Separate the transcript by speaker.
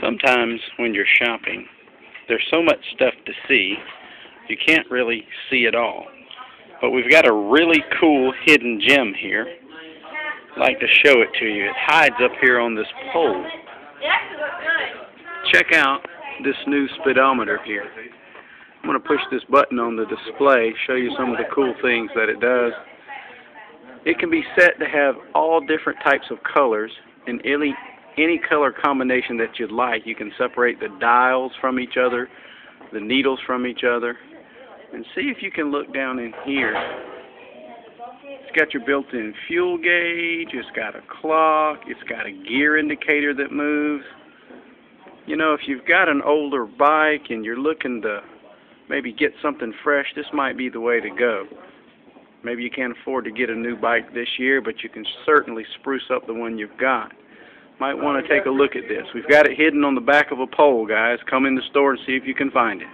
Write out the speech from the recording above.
Speaker 1: Sometimes when you're shopping, there's so much stuff to see, you can't really see it all. But we've got a really cool hidden gem here. I'd like to show it to you. It hides up here on this pole. Check out this new speedometer here. I'm going to push this button on the display, show you some of the cool things that it does. It can be set to have all different types of colors in any color combination that you'd like. You can separate the dials from each other, the needles from each other, and see if you can look down in here. It's got your built-in fuel gauge, it's got a clock, it's got a gear indicator that moves. You know, if you've got an older bike and you're looking to maybe get something fresh, this might be the way to go. Maybe you can't afford to get a new bike this year, but you can certainly spruce up the one you've got. Might want to take a look at this. We've got it hidden on the back of a pole, guys. Come in the store and see if you can find it.